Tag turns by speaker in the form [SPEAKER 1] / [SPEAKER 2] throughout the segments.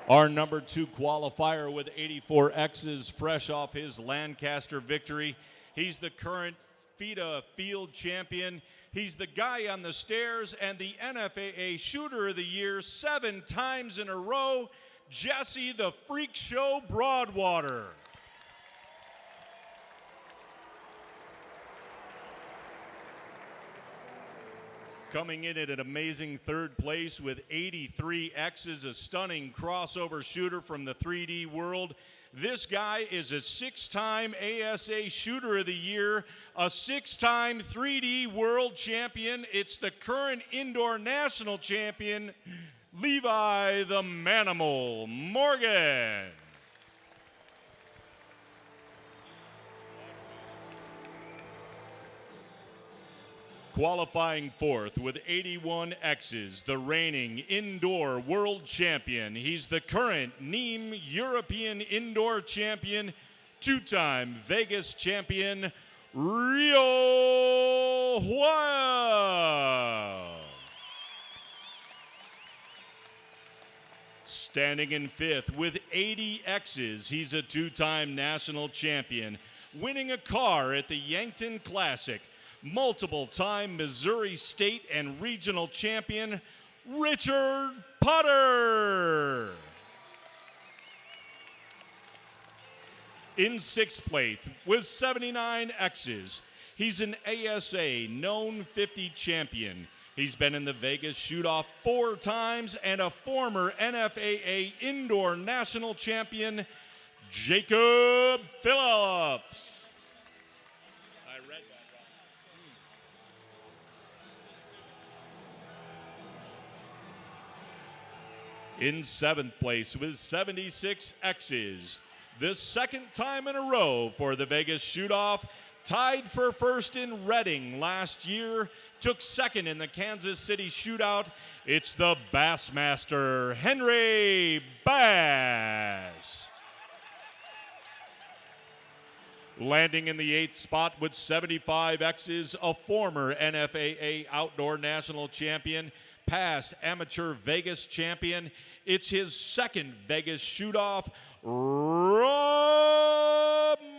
[SPEAKER 1] Our number 2 qualifier with 84 X's, fresh off his Lancaster victory. He's the current FIDA field champion. He's the guy on the stairs and the NFAA Shooter of the Year 7 times in a row, Jesse the Freak Show Broadwater. Coming in at an amazing third place with 83 X's, a stunning crossover shooter from the 3D world. This guy is a 6-time ASA Shooter of the Year, a 6-time 3D world champion. It's the current indoor national champion, Levi the Manimal Morgan. Qualifying fourth with 81 X's, the reigning indoor world champion. He's the current NEAM European indoor champion, 2-time Vegas champion, Rio Wild. Standing in fifth with 80 X's, he's a 2-time national champion, winning a car at the Yankton Classic. Multiple-time Missouri State and Regional Champion, Richard Potter. In sixth place with 79 X's, he's an ASA known 50 champion. He's been in the Vegas Shoot-Off 4 times and a former NFAA Indoor National Champion, Jacob Phillips. In seventh place with 76 X's, the second time in a row for the Vegas Shoot-Off, tied for first in Reading last year, took second in the Kansas City Shootout. It's the Bassmaster, Henry Bass. Landing in the 8th spot with 75 X's, a former NFAA Outdoor National Champion, past amateur Vegas champion. It's his second Vegas Shoot-Off, Rob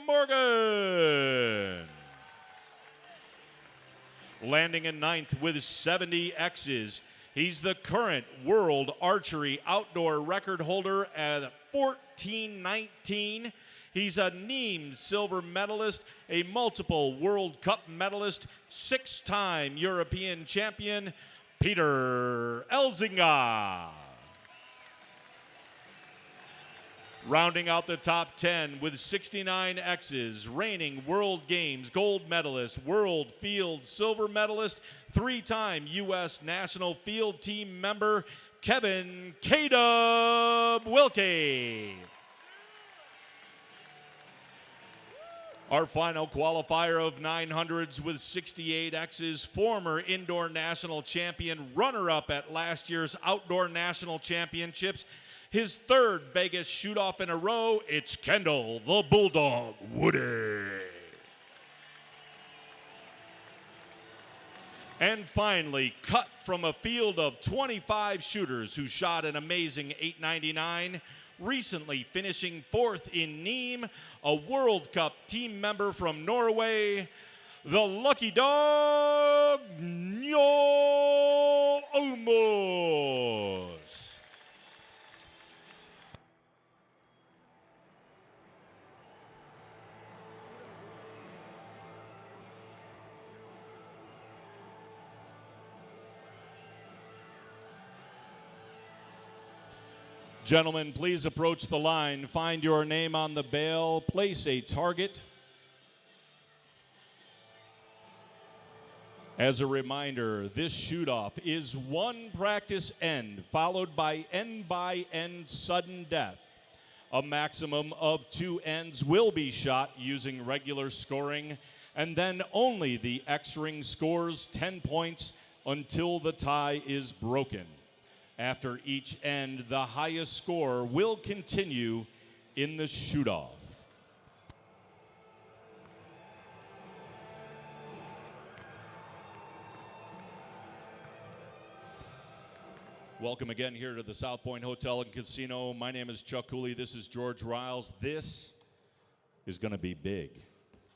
[SPEAKER 1] Morgan. Landing in 9th with 70 X's, he's the current World Archery Outdoor record holder at 1419. He's a NEAM silver medalist, a multiple World Cup medalist, 6-time European champion, Peter Elzinga. Rounding out the top 10 with 69 X's, reigning World Games gold medalist, World Field silver medalist, 3-time U.S. National Field Team member, Kevin K-Dub Wilkie. Our final qualifier of 900s with 68 X's, former indoor national champion, runner-up at last year's outdoor national championships. His third Vegas Shoot-Off in a row, it's Kendall the Bulldog Woody. And finally, cut from a field of 25 shooters who shot an amazing 899, recently finishing 4th in NEAM, a World Cup team member from Norway, the Lucky Dog, Njol Olmos. Gentlemen, please approach the line. Find your name on the bail. Place a target. As a reminder, this shoot-off is one practice end, followed by end-by-end sudden death. A maximum of 2 ends will be shot using regular scoring, and then only the X-ring scores 10 points until the tie is broken. After each end, the highest score will continue in the shoot-off. Welcome again here to the South Point Hotel and Casino. My name is Chuck Cooley. This is George Riles. This is going to be big.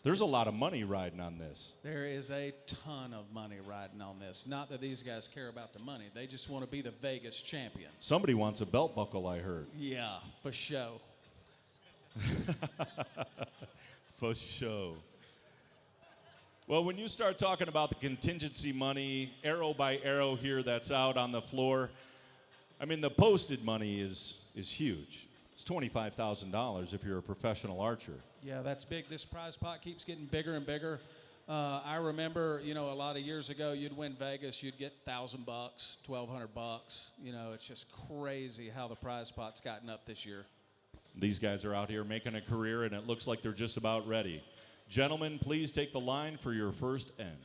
[SPEAKER 1] There's a lot of money riding on this.
[SPEAKER 2] There is a ton of money riding on this. Not that these guys care about the money. They just want to be the Vegas champion.
[SPEAKER 1] Somebody wants a belt buckle, I heard.
[SPEAKER 2] Yeah, for sure.
[SPEAKER 1] For sure. Well, when you start talking about the contingency money, arrow by arrow here that's out on the floor, I mean, the posted money is huge. It's $25,000 if you're a professional archer.
[SPEAKER 2] Yeah, that's big. This prize pot keeps getting bigger and bigger. I remember, a lot of years ago, you'd win Vegas, you'd get $1,000, $1,200. It's just crazy how the prize pot's gotten up this year.
[SPEAKER 1] These guys are out here making a career, and it looks like they're just about ready. Gentlemen, please take the line for your first end.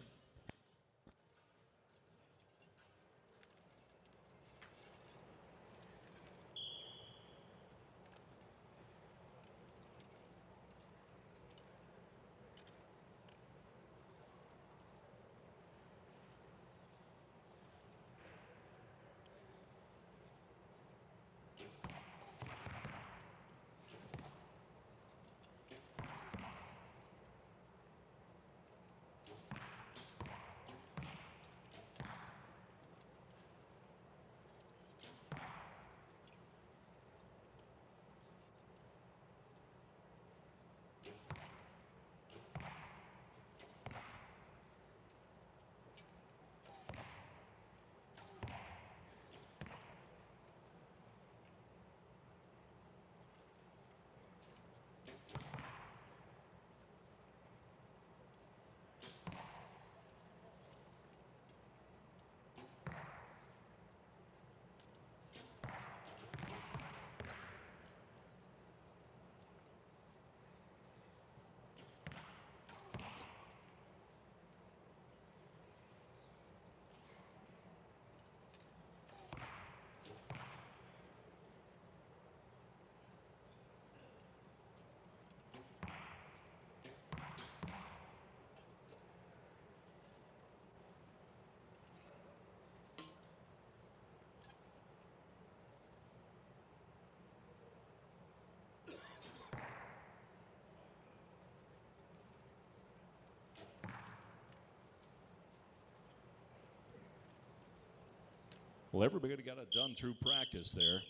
[SPEAKER 1] Well, everybody got it done through practice there.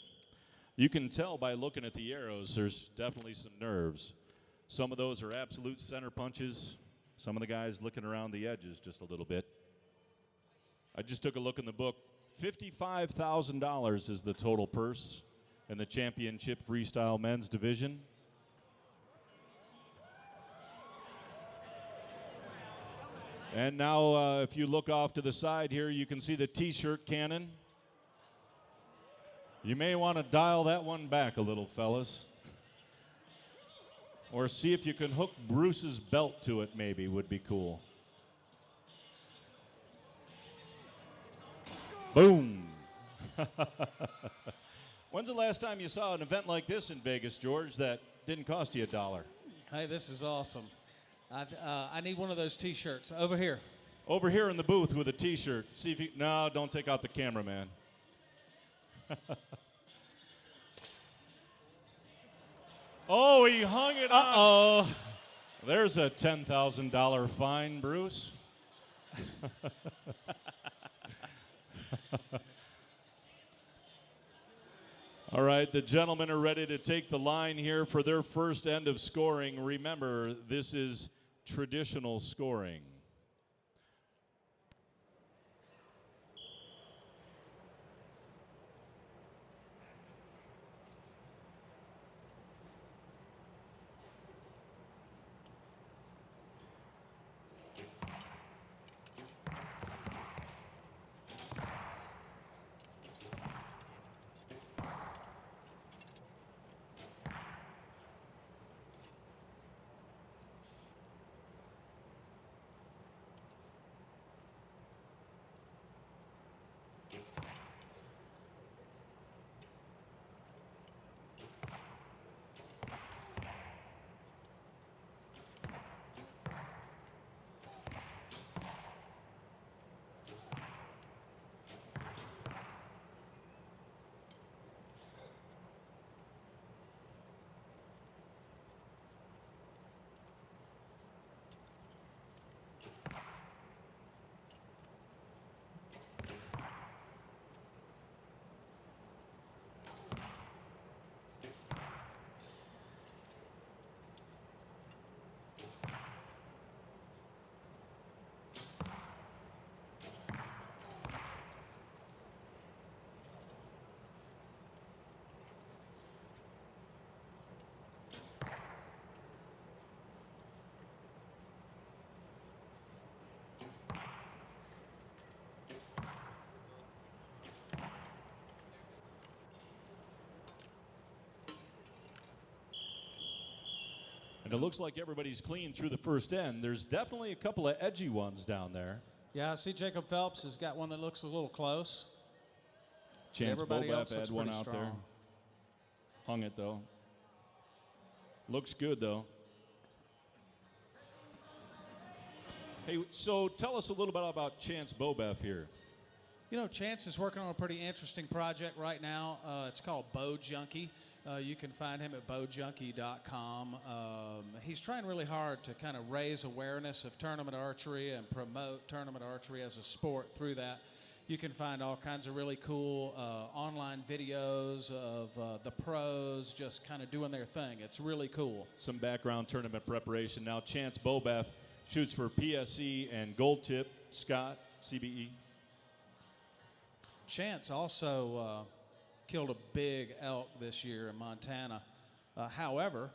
[SPEAKER 1] You can tell by looking at the arrows, there's definitely some nerves. Some of those are absolute center punches. Some of the guys looking around the edges just a little bit. I just took a look in the book. $55,000 is the total purse in the championship freestyle men's division. And now, if you look off to the side here, you can see the T-shirt cannon. You may want to dial that one back a little, fellas. Or see if you can hook Bruce's belt to it, maybe, would be cool. Boom. When's the last time you saw an event like this in Vegas, George, that didn't cost you $1?
[SPEAKER 2] Hey, this is awesome. I need one of those T-shirts. Over here.
[SPEAKER 1] Over here in the booth with a T-shirt. See if you... No, don't take out the camera, man. Oh, he hung it up.
[SPEAKER 2] Uh-oh.
[SPEAKER 1] There's a $10,000 fine, Bruce. All right, the gentlemen are ready to take the line here for their first end of scoring. Remember, this is traditional scoring. And it looks like everybody's clean through the first end. There's definitely a couple of edgy ones down there.
[SPEAKER 2] Yeah, I see Jacob Phelps has got one that looks a little close.
[SPEAKER 1] Chance
[SPEAKER 2] Everybody else
[SPEAKER 1] Bobeth
[SPEAKER 2] looks
[SPEAKER 1] had one
[SPEAKER 2] pretty
[SPEAKER 1] out there.
[SPEAKER 2] strong.
[SPEAKER 1] Hung it, though. Looks good, though. Hey, so tell us a little bit about Chance Bobeth here.
[SPEAKER 2] You know, Chance is working on a pretty interesting project right now. It's called Bow Junkie. You can find him at bowjunkie.com. He's trying really hard to kind of raise awareness of tournament archery and promote tournament archery as a sport through that. You can find all kinds of really cool online videos of the pros just kind of doing their thing. It's really cool.
[SPEAKER 1] Some background tournament preparation. Now, Chance Bobeth shoots for PSE and Gold Tip. Scott, CBE.
[SPEAKER 2] Chance also killed a big elk this year in Montana. However,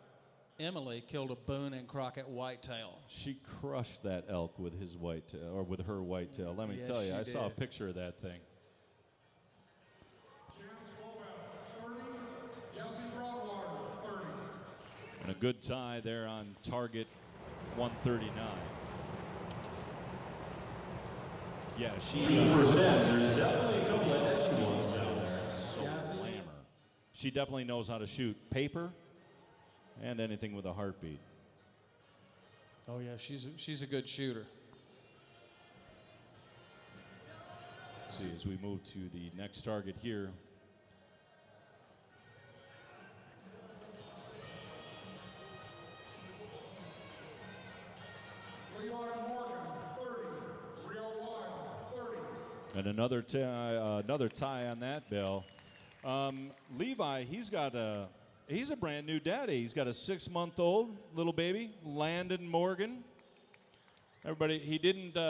[SPEAKER 2] Emily killed a Boone and Crockett whitetail.
[SPEAKER 1] She crushed that elk with his whitetail, or with her whitetail. Let me
[SPEAKER 2] Yes,
[SPEAKER 1] tell you,
[SPEAKER 2] she
[SPEAKER 1] I saw a
[SPEAKER 2] did.
[SPEAKER 1] picture of that thing. And a good tie there on target 139. Yeah, first there's definitely a couple of edgy ones down there. So glamour. She definitely knows how to shoot paper and anything with a heartbeat.
[SPEAKER 2] Oh yeah, she's a good shooter.
[SPEAKER 1] Let's see, as we move to the next target here. And another tie on that, Bill. Levi, he's a brand new daddy. He's got a 6-month-old little baby, Landon Morgan. Everybody,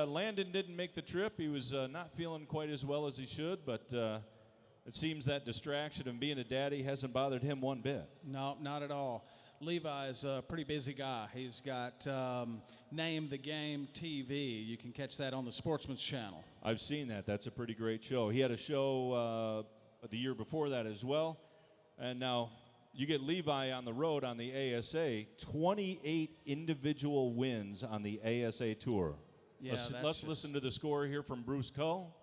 [SPEAKER 1] Landon didn't make the trip. He was not feeling quite as well as he should, but it seems that distraction of being a daddy hasn't bothered him one bit.
[SPEAKER 2] No, not at all. Levi is a pretty busy guy. He's got Name the Game TV. You can catch that on the Sportsman's Channel.
[SPEAKER 1] I've seen that. That's a pretty great show. He had a show the year before that as well. And now you get Levi on the road on the ASA, 28 individual wins on the ASA Tour.
[SPEAKER 2] Yeah,
[SPEAKER 1] let's listen to the score here from Bruce Cull.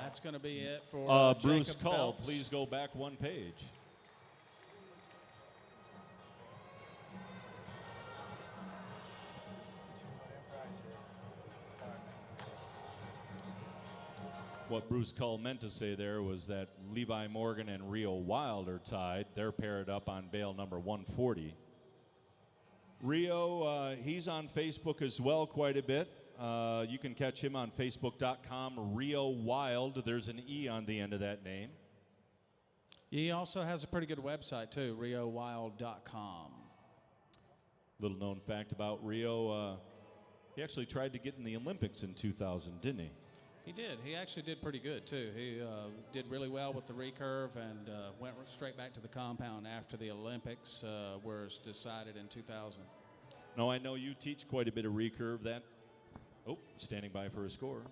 [SPEAKER 2] That's going to be it for
[SPEAKER 1] Bruce
[SPEAKER 2] Jacob
[SPEAKER 1] Cull,
[SPEAKER 2] Phelps.
[SPEAKER 1] please go back one page. What Bruce Cull meant to say there was that Levi Morgan and Rio Wild are tied. They're paired up on bail number 140. Rio, he's on Facebook as well quite a bit. You can catch him on Facebook.com, Rio Wild. There's an E on the end of that name.
[SPEAKER 2] He also has a pretty good website, too, riowild.com.
[SPEAKER 1] Little known fact about Rio, he actually tried to get in the Olympics in 2000, didn't he?
[SPEAKER 2] He did. He actually did pretty good, too. He did really well with the recurve and went straight back to the compound after the Olympics was decided in 2000.
[SPEAKER 1] No, I know you teach quite a bit of recurve. Standing by for a score.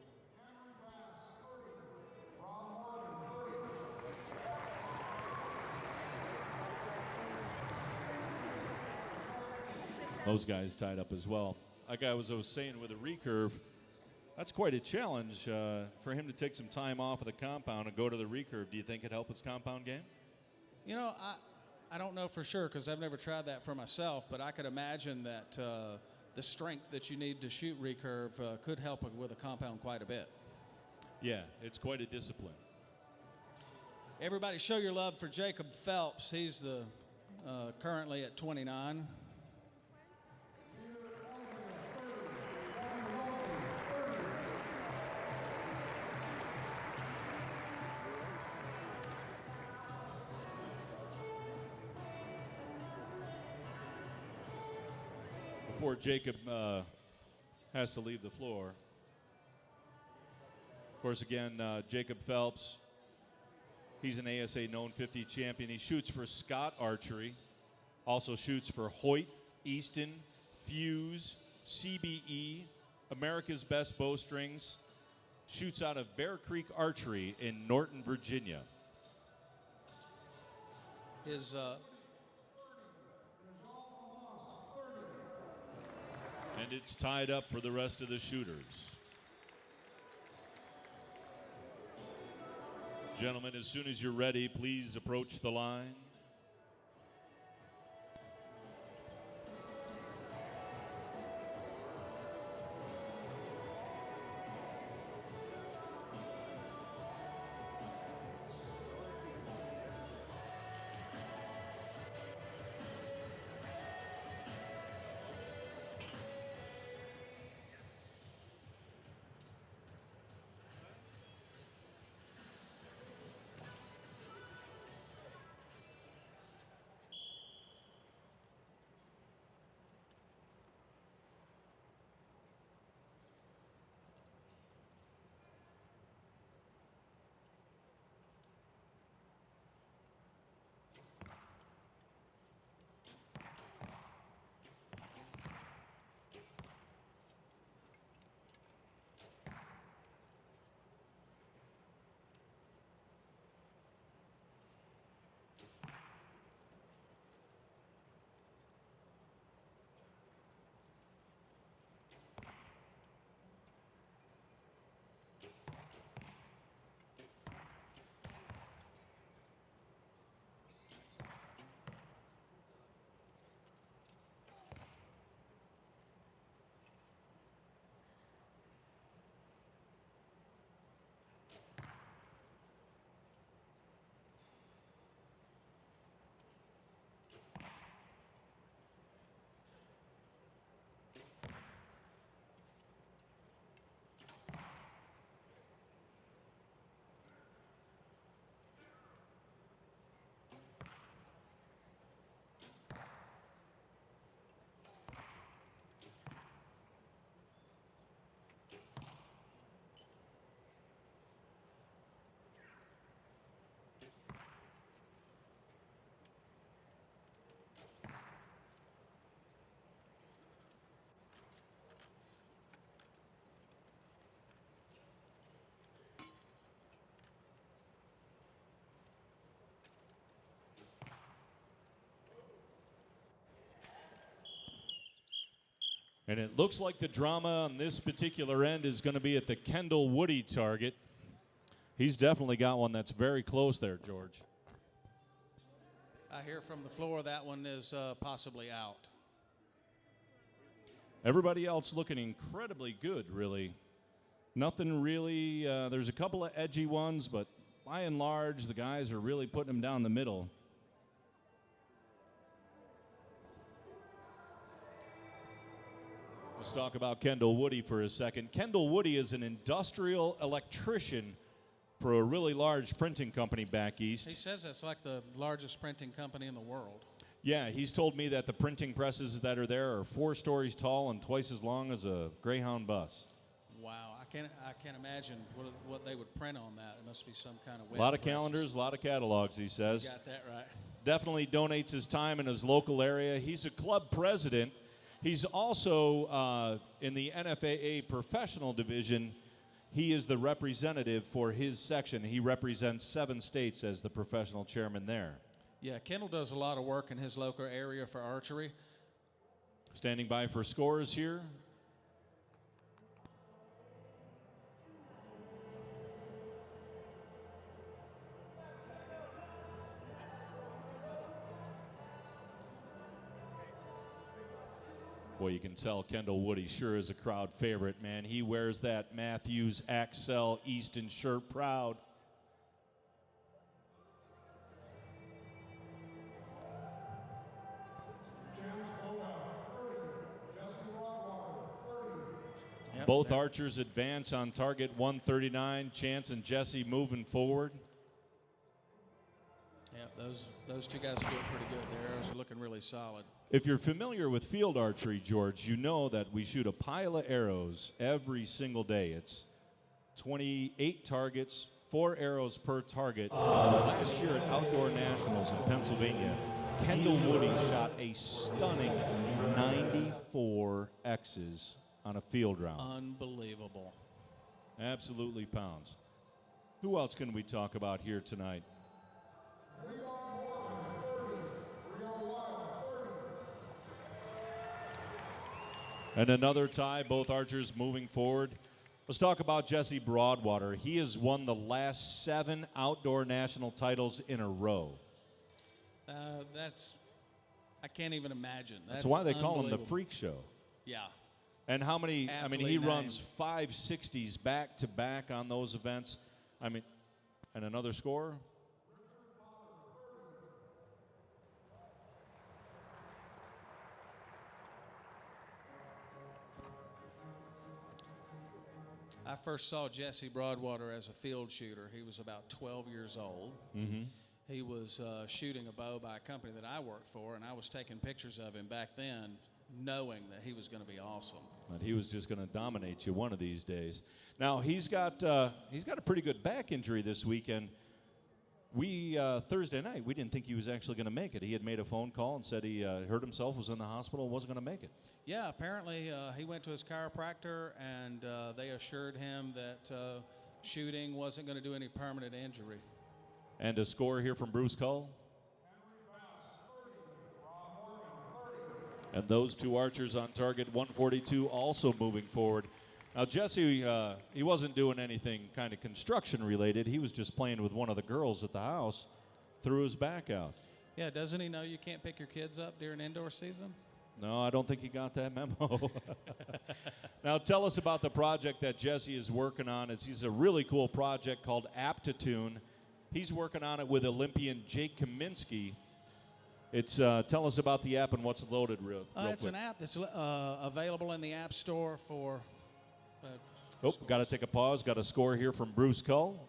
[SPEAKER 1] Those guys tied up as well. Like I was saying with a recurve, that's quite a challenge for him to take some time off of the compound and go to the recurve. Do you think it'd help his compound game?
[SPEAKER 2] You know, I don't know for sure because I've never tried that for myself, but I could imagine that the strength that you need to shoot recurve could help with a compound quite a bit.
[SPEAKER 1] Yeah, it's quite a discipline.
[SPEAKER 2] Everybody show your love for Jacob Phelps. He's currently at 29.
[SPEAKER 1] Before Jacob has to leave the floor. Of course, again, Jacob Phelps, he's an ASA known 50 champion. He shoots for Scott Archery. Also shoots for Hoyt, Easton, Fuse, CBE, America's Best Bowstrings. Shoots out of Bear Creek Archery in Norton, Virginia.
[SPEAKER 2] His
[SPEAKER 1] And it's tied up for the rest of the shooters. Gentlemen, as soon as you're ready, please approach the line. And it looks like the drama on this particular end is going to be at the Kendall Woody target. He's definitely got one that's very close there, George.
[SPEAKER 2] I hear from the floor that one is possibly out.
[SPEAKER 1] Everybody else looking incredibly good, really. Nothing really, there's a couple of edgy ones, but by and large, the guys are really putting them down the middle. Let's talk about Kendall Woody for a second. Kendall Woody is an industrial electrician for a really large printing company back east.
[SPEAKER 2] He says it's like the largest printing company in the world.
[SPEAKER 1] Yeah, he's told me that the printing presses that are there are 4 stories tall and twice as long as a Greyhound bus.
[SPEAKER 2] Wow, I can't imagine what they would print on that. It must be some kind of
[SPEAKER 1] A lot of calendars, a lot of catalogs, he says.
[SPEAKER 2] You got that right.
[SPEAKER 1] Definitely donates his time in his local area. He's a club president. He's also in the NFAA professional division. He is the representative for his section. He represents 7 states as the professional chairman there.
[SPEAKER 2] Yeah, Kendall does a lot of work in his local area for archery.
[SPEAKER 1] Standing by for scores here. Boy, you can tell Kendall Woody sure is a crowd favorite, man. He wears that Matthews Axel Easton shirt proud.
[SPEAKER 2] Yep,
[SPEAKER 1] Both archers advance on target 139. Chance and Jesse moving forward.
[SPEAKER 2] Yeah, those two guys are doing pretty good. Their arrows are looking really solid.
[SPEAKER 1] If you're familiar with field archery, George, you know that we shoot a pile of arrows every single day. It's 28 targets, 4 arrows per target. Last year at Outdoor Nationals in Pennsylvania, Kendall Woody shot a stunning 94 X's on a field round.
[SPEAKER 2] Unbelievable.
[SPEAKER 1] Absolutely pounds. Who else can we talk about here tonight? And another tie, both archers moving forward. Let's talk about Jesse Broadwater. He has won the last 7 outdoor national titles in a row.
[SPEAKER 2] I can't even imagine.
[SPEAKER 1] That's why they call him the Freak Show.
[SPEAKER 2] Yeah.
[SPEAKER 1] And how many,
[SPEAKER 2] Aptly
[SPEAKER 1] he
[SPEAKER 2] named.
[SPEAKER 1] runs 560s back to back on those events. And another score?
[SPEAKER 2] I first saw Jesse Broadwater as a field shooter. He was about 12 years old.
[SPEAKER 1] Mm-hmm.
[SPEAKER 2] He was shooting a bow by a company that I worked for, and I was taking pictures of him back then, knowing that he was going to be awesome.
[SPEAKER 1] And he was just going to dominate you one of these days. Now he's got a pretty good back injury this weekend. We Thursday night we didn't think he was actually going to make it. He had made a phone call and said he hurt himself, was in the hospital, wasn't going to make it.
[SPEAKER 2] Yeah, apparently he went to his chiropractor, and they assured him that shooting wasn't going to do any permanent injury.
[SPEAKER 1] And a score here from Bruce Cull. And those two archers on target 142 also moving forward. Now Jesse, he wasn't doing anything kind of construction related. He was just playing with one of the girls at the house, threw his back out.
[SPEAKER 2] Yeah, doesn't he know you can't pick your kids up during indoor season?
[SPEAKER 1] No, I don't think he got that memo. Now tell us about the project that Jesse is working on. He's a really cool project called Aptitune. He's working on it with Olympian Jake Kaminsky. It's tell us about the app and what's loaded real
[SPEAKER 2] It's
[SPEAKER 1] quick.
[SPEAKER 2] an app that's available in the App Store for...
[SPEAKER 1] Got to take a pause. Got a score here from Bruce Cull.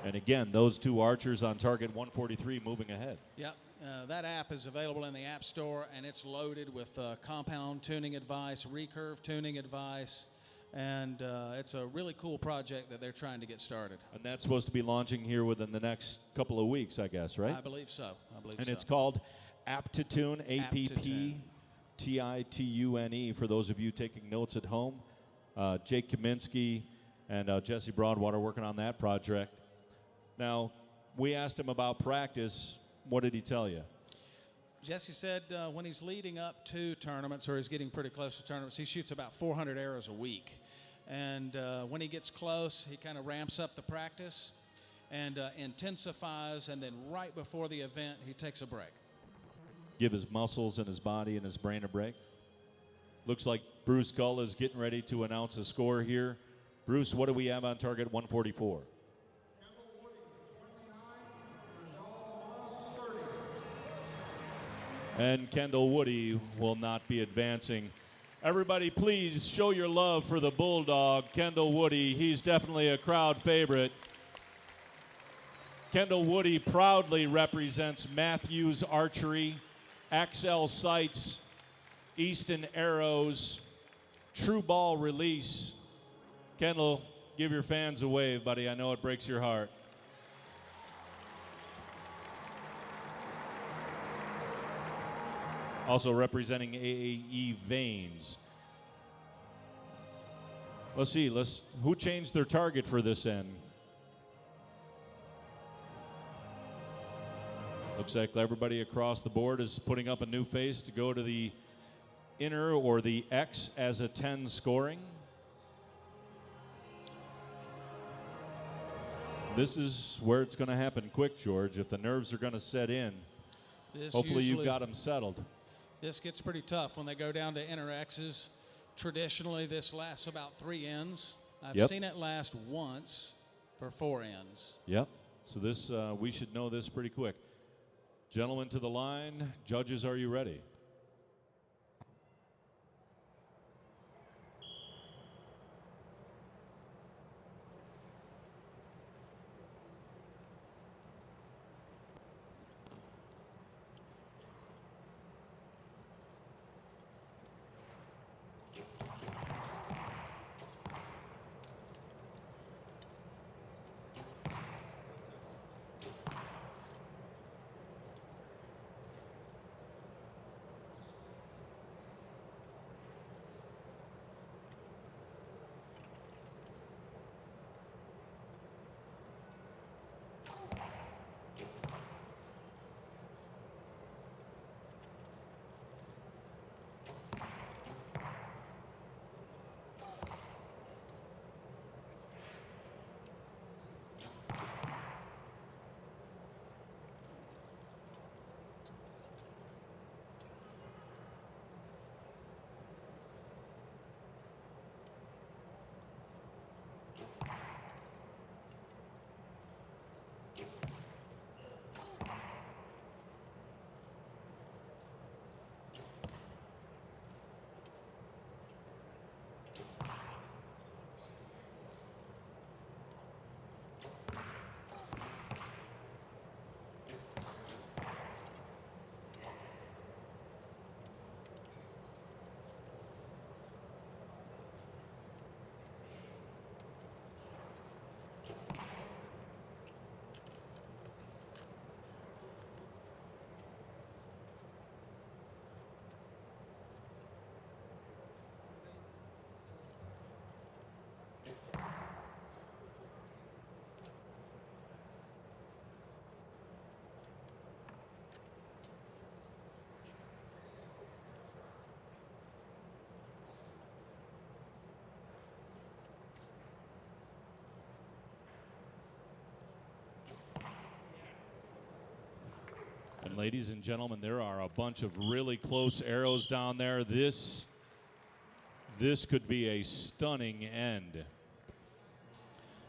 [SPEAKER 1] And again, those two archers on target 143 moving ahead.
[SPEAKER 2] Yep, that app is available in the App Store, and it's loaded with compound tuning advice, recurve tuning advice, and it's a really cool project that they're trying to get started.
[SPEAKER 1] And that's supposed to be launching here within the next couple of weeks, I guess, right?
[SPEAKER 2] I believe so.
[SPEAKER 1] And it's called Aptitune, Aptitune, for those of you taking notes at home. Jake Kaminsky and Jesse Broadwater working on that project. Now, we asked him about practice. What did he tell you?
[SPEAKER 2] Jesse said when he's leading up to tournaments, or he's getting pretty close to tournaments, he shoots about 400 arrows a week. And when he gets close, he kind of ramps up the practice and intensifies, and then right before the event, he takes a break.
[SPEAKER 1] Give his muscles and his body and his brain a break. Looks like Bruce Cull is getting ready to announce a score here. Bruce, what do we have on target 144? And Kendall Woody will not be advancing. Everybody, please show your love for the Bulldog, Kendall Woody. He's definitely a crowd favorite. Kendall Woody proudly represents Matthews Archery, Axel Sights, Easton Arrows, True Ball Release. Kendall, give your fans a wave, buddy. I know it breaks your heart. Also representing AAE Veins. Let's see, who changed their target for this end? Looks like everybody across the board is putting up a new face to go to the inner or the X as a 10 scoring. This is where it's going to happen quick, George. If the nerves are going to set in, hopefully you've got them settled.
[SPEAKER 2] This gets pretty tough when they go down to inner X's. Traditionally, this lasts about 3 ends. I've seen it last once for 4 ends.
[SPEAKER 1] Yep. So this, we should know this pretty quick. Gentlemen to the line. Judges, are you ready? And ladies and gentlemen, there are a bunch of really close arrows down there. This could be a stunning end.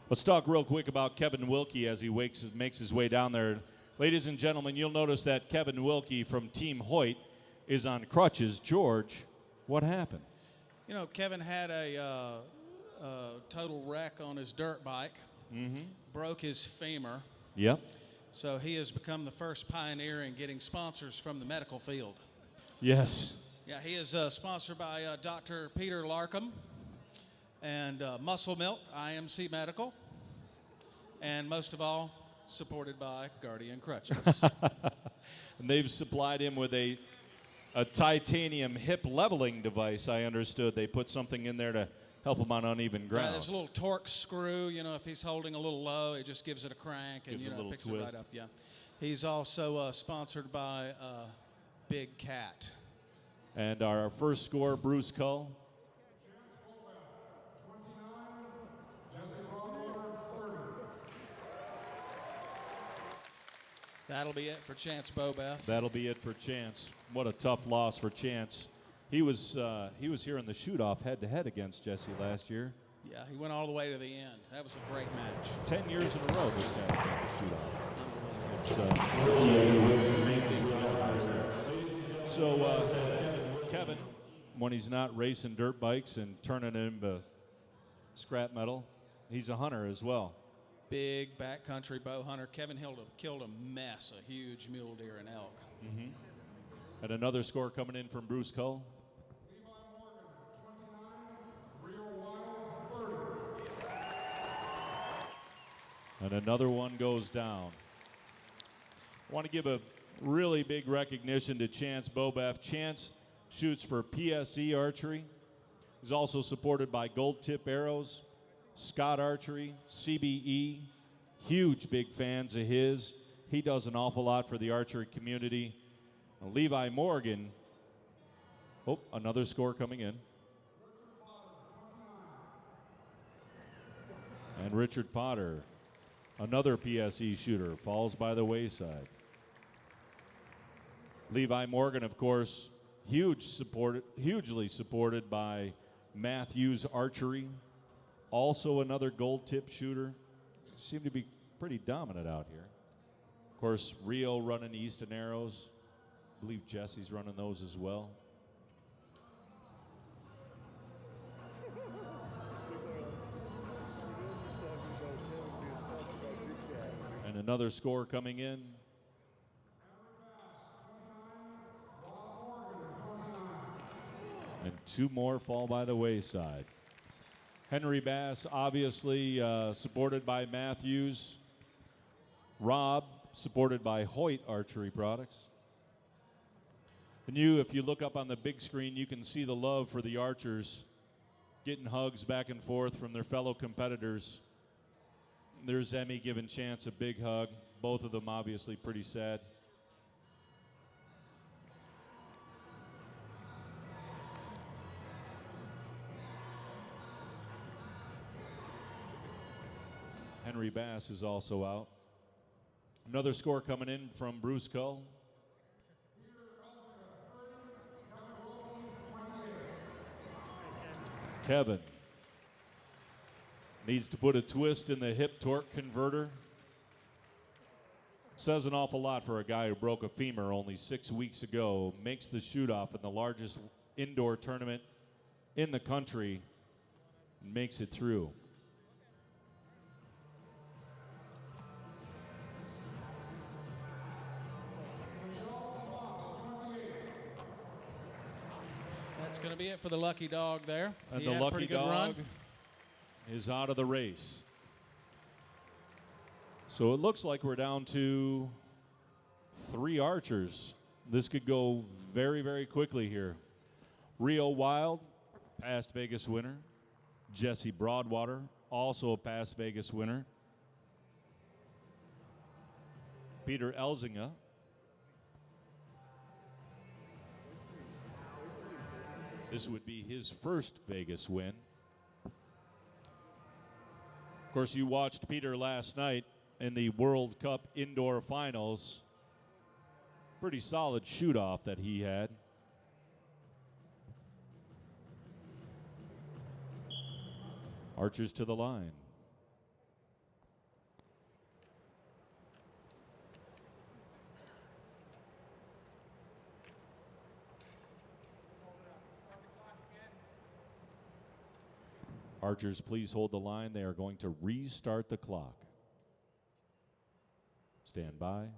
[SPEAKER 1] Let's talk real quick about Kevin Wilkie as he makes his way down there. Ladies and gentlemen, you'll notice that Kevin Wilkie from Team Hoyt is on crutches. George, what happened?
[SPEAKER 2] You know, Kevin had a total wreck on his dirt bike, broke his femur.
[SPEAKER 1] Yep.
[SPEAKER 2] So he has become the first pioneer in getting sponsors from the medical field.
[SPEAKER 1] Yes.
[SPEAKER 2] Yeah, he is sponsored by Dr. Peter Larkham and Muscle Milk, IMC Medical, and most of all, supported by Guardian Crutches.
[SPEAKER 1] And they've supplied him with a titanium hip leveling device, I understood. They put something in there to help him on uneven ground.
[SPEAKER 2] Yeah, there's a little torque screw. You know, if he's holding a little low, it just gives it a crank and,
[SPEAKER 1] Gives
[SPEAKER 2] you
[SPEAKER 1] a
[SPEAKER 2] know,
[SPEAKER 1] little
[SPEAKER 2] picks
[SPEAKER 1] twist.
[SPEAKER 2] it right up. Yeah. He's also sponsored by Big Cat.
[SPEAKER 1] And our first score, Bruce Cull.
[SPEAKER 2] That'll be it for Chance Bobeff.
[SPEAKER 1] That'll be it for Chance. What a tough loss for Chance. He was here in the shoot-off head-to-head against Jesse last year.
[SPEAKER 2] Yeah, he went all the way to the end. That was a great match.
[SPEAKER 1] 10 years in a row this guy's got the shoot-off. So Kevin, when he's not racing dirt bikes and turning into scrap metal, he's a hunter as well.
[SPEAKER 2] Big backcountry bow hunter. Kevin killed a mess, a huge mule deer and elk.
[SPEAKER 1] And another score coming in from Bruce Cull. And another one goes down. I want to give a really big recognition to Chance Bobeff. Chance shoots for PSE Archery. He's also supported by Gold Tip Arrows, Scott Archery, CBE. Huge big fans of his. He does an awful lot for the archery community. Levi Morgan. Oh, another score coming in. And Richard Potter, another PSE shooter, falls by the wayside. Levi Morgan, of course, hugely supported by Matthews Archery. Also another gold tip shooter. Seem to be pretty dominant out here. Of course, Rio running Easton Arrows. I believe Jesse's running those as well. And another score coming in. And two more fall by the wayside. Henry Bass, obviously supported by Matthews. Rob, supported by Hoyt Archery Products. And if you look up on the big screen, you can see the love for the archers getting hugs back and forth from their fellow competitors. There's Emmy giving Chance a big hug. Both of them obviously pretty sad. Henry Bass is also out. Another score coming in from Bruce Cull. Kevin needs to put a twist in the hip torque converter. Says an awful lot for a guy who broke a femur only 6 weeks ago. Makes the shoot-off in the largest indoor tournament in the country. And makes it through.
[SPEAKER 2] That's going to be it for the lucky dog there.
[SPEAKER 1] And
[SPEAKER 2] He
[SPEAKER 1] the
[SPEAKER 2] had a
[SPEAKER 1] lucky
[SPEAKER 2] pretty good
[SPEAKER 1] dog
[SPEAKER 2] run.
[SPEAKER 1] is out of the race. So it looks like we're down to 3 archers. This could go very, very quickly here. Rio Wild, past Vegas winner. Jesse Broadwater, also a past Vegas winner. Peter Elzinga. This would be his first Vegas win. Of course, you watched Peter last night in the World Cup Indoor Finals. Pretty solid shoot-off that he had. Archers to the line. Archers, please hold the line. They are going to restart the clock. Stand by.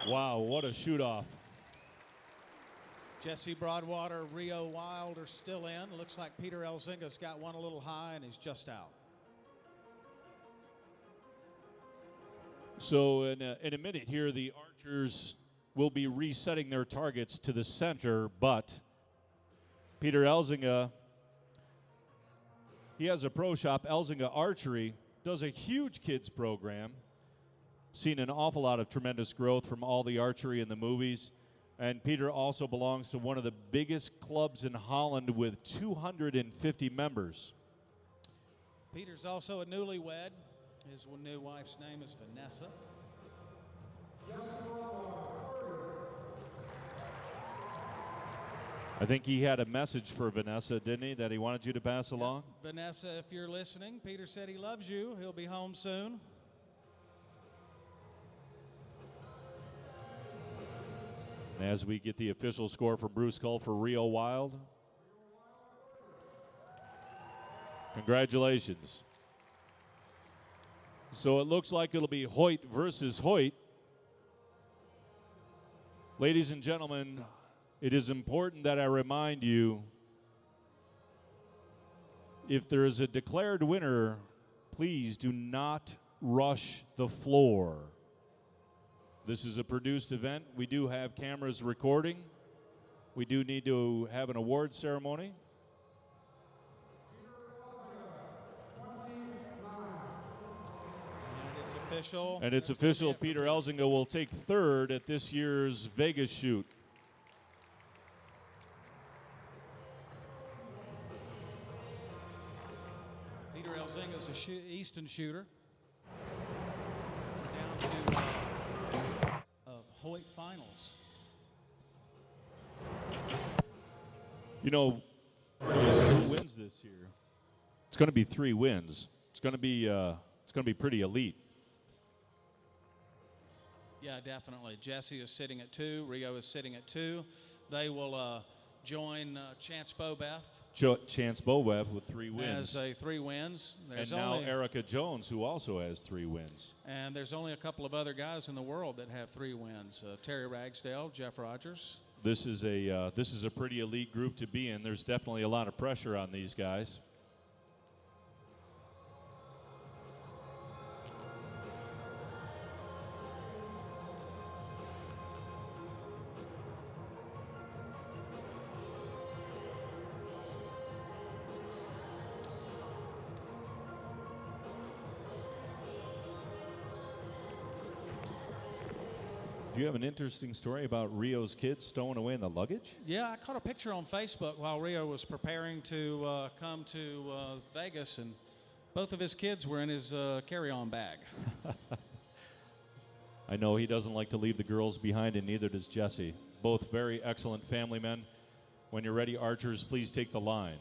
[SPEAKER 1] Wow, what a shoot-off.
[SPEAKER 2] Jesse Broadwater, Rio Wild are still in. Looks like Peter Elzinga's got one a little high and he's just out.
[SPEAKER 1] So in a minute here, the Archers will be resetting their targets to the center, but Peter Elzinga, he has a pro shop, Elzinga Archery, does a huge kids program. Seen an awful lot of tremendous growth from all the archery in the movies. And Peter also belongs to one of the biggest clubs in Holland with 250 members.
[SPEAKER 2] Peter's also a newlywed. His new wife's name is Vanessa.
[SPEAKER 1] I think he had a message for Vanessa, didn't he, that he wanted you to pass along?
[SPEAKER 2] Vanessa, if you're listening, Peter said he loves you. He'll be home soon.
[SPEAKER 1] And as we get the official score from Bruce Cull for Rio Wild, congratulations. So it looks like it'll be Hoyt versus Hoyt. Ladies and gentlemen, it is important that I remind you, if there is a declared winner, please do not rush the floor. This is a produced event. We do have cameras recording. We do need to have an award ceremony.
[SPEAKER 2] And it's official.
[SPEAKER 1] And it's official. Peter Elzinga will take third at this year's Vegas shoot.
[SPEAKER 2] Peter Elzinga's a Easton shooter. Down to Hoyt finals.
[SPEAKER 1] You know, who wins this year? It's going to be 3 wins. It's going to be pretty elite.
[SPEAKER 2] Yeah, definitely. Jesse is sitting at 2. Rio is sitting at 2. They will join Chance Bobeth.
[SPEAKER 1] Chance Bobeth with 3 wins.
[SPEAKER 2] Has 3 wins.
[SPEAKER 1] And now Erica Jones, who also has 3 wins.
[SPEAKER 2] And there's only a couple of other guys in the world that have 3 wins. Terry Ragsdale, Jeff Rogers.
[SPEAKER 1] This is a pretty elite group to be in. There's definitely a lot of pressure on these guys. You have an interesting story about Rio's kids stowing away in the luggage?
[SPEAKER 2] Yeah, I caught a picture on Facebook while Rio was preparing to come to Vegas, and both of his kids were in his carry-on bag.
[SPEAKER 1] I know he doesn't like to leave the girls behind, and neither does Jesse. Both very excellent family men. When you're ready, archers, please take the line.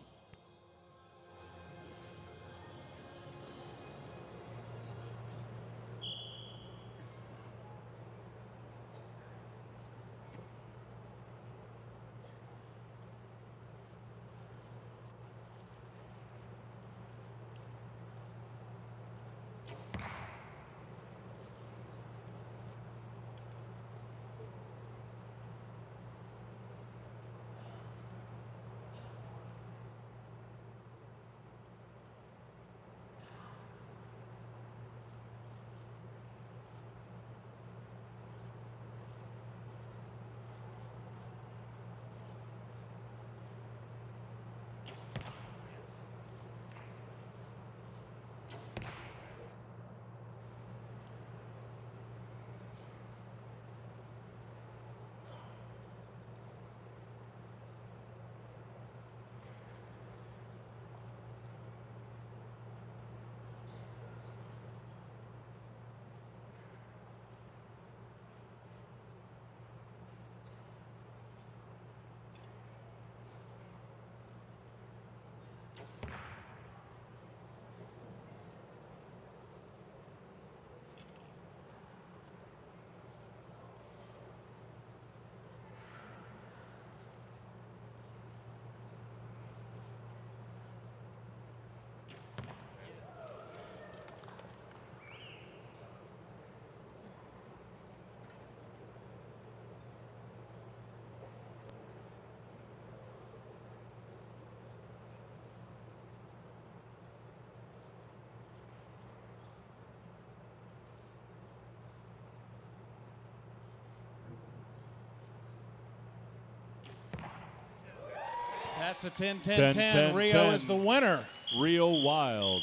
[SPEAKER 2] That's a 10-10-10. Rio is the winner.
[SPEAKER 1] Rio Wild.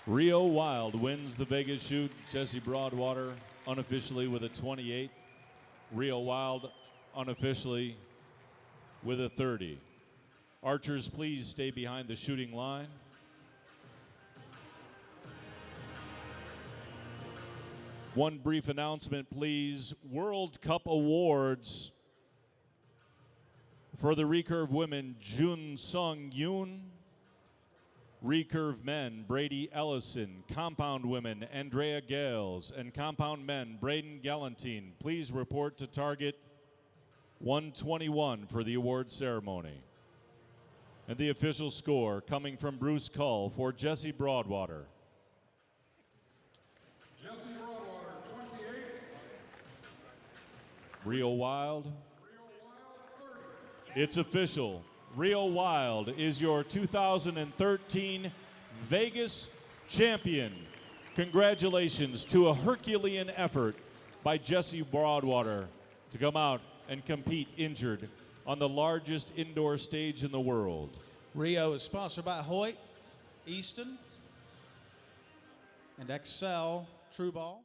[SPEAKER 1] Rio Wild wins the Vegas shoot. Jesse Broadwater unofficially with a 28. Rio Wild unofficially with a 30. Archers, please stay behind the shooting line. One brief announcement, please. World Cup Awards for the recurve women, Jun Sung Yoon. Recurve men, Brady Ellison. Compound women, Andrea Gales. And compound men, Braden Galantine. Please report to target 121 for the award ceremony. And the official score coming from Bruce Cull for Jesse Broadwater.
[SPEAKER 3] Jesse Broadwater, 28.
[SPEAKER 1] Rio Wild.
[SPEAKER 3] Rio Wild, 30.
[SPEAKER 1] It's official. Rio Wild is your 2013 Vegas champion. Congratulations to a Herculean effort by Jesse Broadwater to come out and compete injured on the largest indoor stage in the world.
[SPEAKER 2] Rio is sponsored by Hoyt, Easton, and Excel True Ball.